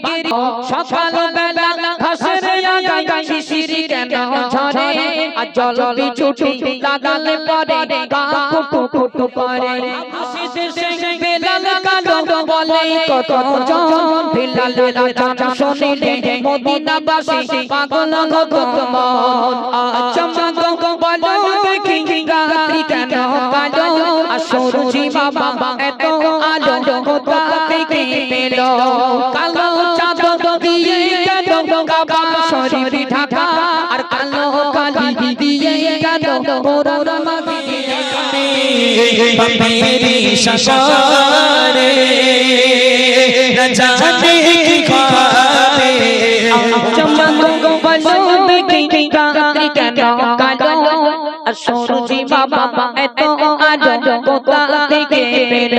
বাগের সকাল বেলা ঘাসের আগায় শিশির কেন ঝরে আর জল বিছুটি লাগালে পরে গা ফুটু ফুটু করে শেষে বেলাল কালো বলে কত জন বিলালের রাজা শুনিলে মদিনাবাসী পাগল ভগবান চমক বলো দেখি রাত্রি কেন কালো আর সূর্যি বাবা এত আলো কোথা থেকে পেল কালো চাঁদ দিয়ে কেন কাবা শরীফ ঢাকা আর কালো কালি দিয়ে কেন কোরআন मेरी शशारे न जाने की ख्वाबे चमक बलो देखी रात्रि केन कालो আর সূর্যি বাবা এত আলো কোথা থেকে পেল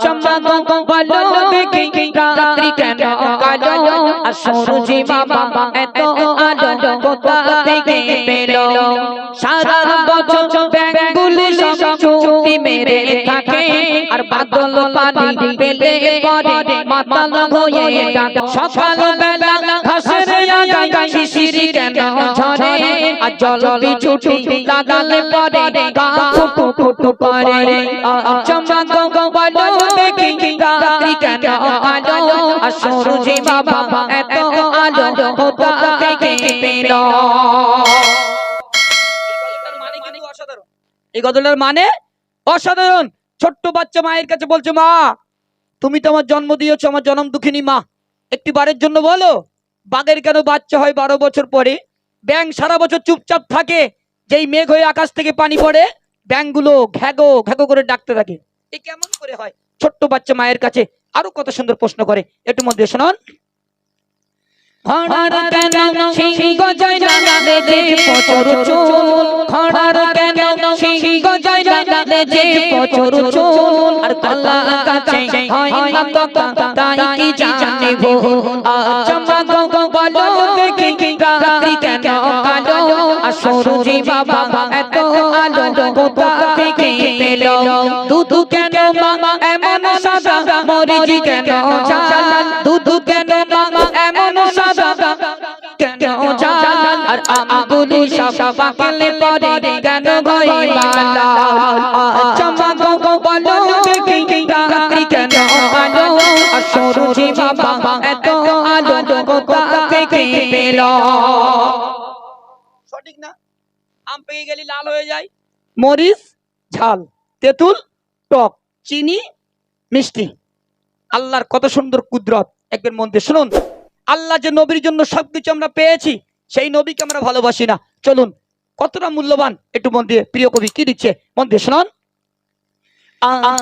চমক বলো দেখি রাত্রি কেন কালো আর সূর্যি বাবা এত আলো কোথা থেকে পেল সারা বছর ব্যাঙ্গুলি সব চুক্তি মেরে থাকে আর বাদল পানি পেলে পরে মাতাল হয়ে ডাকে সকাল বেলা ঘাসের আগায় শিশির কেন ঝরে আর জল বিছুটি লাগালে পরে গা ফুটু ফুটু করে চমক বলো দেখি রাত্রি কেন আলো আর সূর্যি বাবা এত আলো কোথা থেকে পেল এই গজলের মানে অসাধারণ। ছোট্ট বাচ্চা মায়ের কাছে বলছে, মা তুমি তো আমার জন্ম দিয়েছো, আমার জন্ম দুঃখিনী মা, একটি বারের জন্য বলো বাঘের কেন বাচ্চা হয় 12 বছর পরে? ব্যাঙ সারা বছর চুপচাপ থাকে, যেই মেঘ হয়ে আকাশ থেকে পানি পড়ে ব্যাঙগুলো ঘ্যাগো ঘ্যাগো করে ডাকতে থাকে। এ কেমন করে হয়? ছোট্ট বাচ্চা মায়ের কাছে আরো কত সুন্দর প্রশ্ন করে, একটু মধ্যে শুনুন। খড়ার কেন সিংহ জয় লাগালে যে প্রচুর চুল, খড়ার কেন সিংহ জয় লাগালে যে প্রচুর চুল, আর কলা গাছে হয় না কথা তাই কি জানি ভুল। চমক বলো দেখি রাত্রি কেন কালো আর সূর্যি বাবা এত আলো কোথা থেকে পেল? দুধ কেন মা এমন সাদা, মরিচ কেন ঝাল, দুধ কেন মা এমন সাদা কেন ঝাল, আর আমগুলি সব পাকলে পরে কেন হয় লাল? চমক বলো দেখি রাত্রি কেন আলো আর সূর্যি বাবা এত আলো কোথা থেকে পেল? সঠিক না? আম পেকে গেলে লাল হয়ে যায়, মরিচ ঝাল, তেঁতুল টক, চিনি মিষ্টি। আল্লাহর কত সুন্দর কুদরত, একবার মন দিয়ে শুনুন। আল্লাহ যে নবীর জন্য সবকিছু আমরা পেয়েছি, সেই নবীকে আমরা ভালোবাসি না। চলুন কতটা মূল্যবান, একটু মন দিয়ে প্রিয় কবি কি দিচ্ছে মন দিয়ে শুনুন।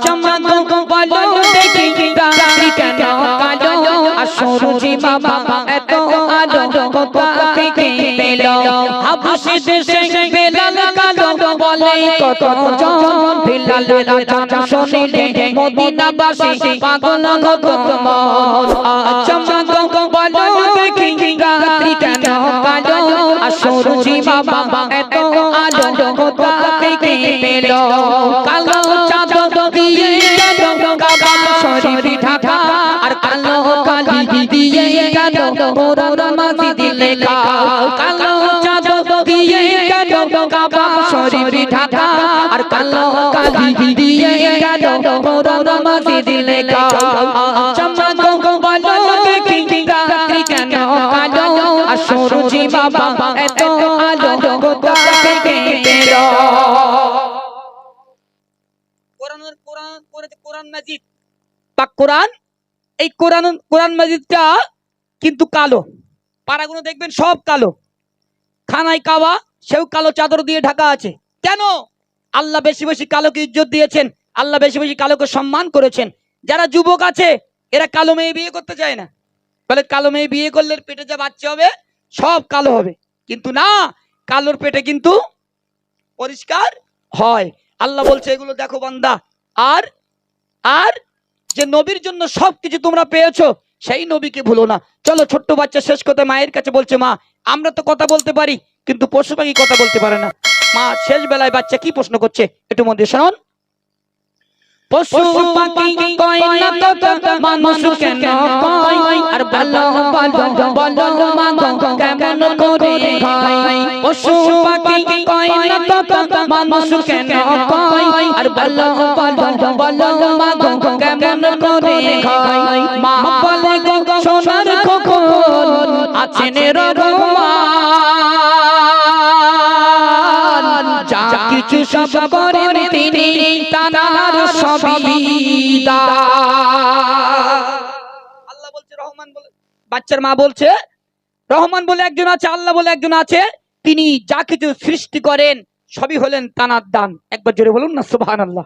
চমক বলো দেখি রাত্রি কেন কালো আর সূর্যি বাবা এত আলো কোথা থেকে পেল? হাবশি দেশে বেলাল কালো বলে কত জন বিলালের রাজা শুনিলে মদিনাবাসী পাগল ভগবান। চমক বলো দেখি রাত্রি কেন কালো আর সূর্যি বাবা এত আলো কোথা থেকে পেল? কালো চাঁদ দিয়ে কেন কাবা শরীফ ঢাকা আর কালো কালি দিয়ে কেন কোরআন মাজিদ লেখা? কালো চাঁদ দিয়ে কেন কাবা শরীফ ঢাকা আর কালো কালি দিয়ে কেন কোরআন মাজিদ লেখা? চমক বলো দেখি রাত্রি কেন কালো আর সূর্যি বাবা এত আলো কোথা থেকে পেল? কোরআন মাজিদ পাক কোরআন, এই কোরআন মাজিদটা কিন্তু কালো, পারাগুলো দেখবেন সব কালো, খানায় কাবা সেও কালো চাদর দিয়ে ঢাকা আছে। কেন? আল্লাহ বেশি বেশি কালোকে ইজ্জত দিয়েছেন, আল্লাহ বেশি বেশি কালোকে সম্মান করেছেন। যারা যুবক আছে এরা কালো মেয়ে বিয়ে করতে চায় না, বলে কালো মেয়ে বিয়ে করলে পেটে যা বাচ্চা হবে সব কালো হবে, কিন্তু না, কালোর পেটে কিন্তু পরিষ্কার হয়। আল্লাহ বলছে এগুলো দেখো বান্দা, আর আর যে নবীর জন্য সবকিছু তোমরা পেয়েছো সেই নবীকে ভুলো না। চলো ছোট্ট বাচ্চা শেষ কথা মায়ের কাছে বলছে, মা আমরা তো কথা বলতে পারি কিন্তু পশু পাখি কথা বলতে পারে না। মা শেষ বেলায় বাচ্চা কি প্রশ্ন করছে একটু মন দিয়ে শুনুন। পশু পাখি কয় না তো মানুষ কেন কয়, আর বলো বলো বলো মাগো কেমন করে খাই পশু পাখি কয় না তো মানুষ কেন কয় আর বলো বলো বলো মাগো কেমন করে খাই মা বলে গো সোনার খোকন আছেন রহমান যা কিছু সব করেন তিনি তানার সবই দান। আল্লাহ বলছে রহমান বলে, বাচ্চার মা বলছে রহমান বলে একজন আছে, আল্লাহ বলে একজন আছে, তিনি যা কিছু সৃষ্টি করেন সবই হলেন তানার দান। একবার জোরে বলুন না সুবহানাল্লাহ।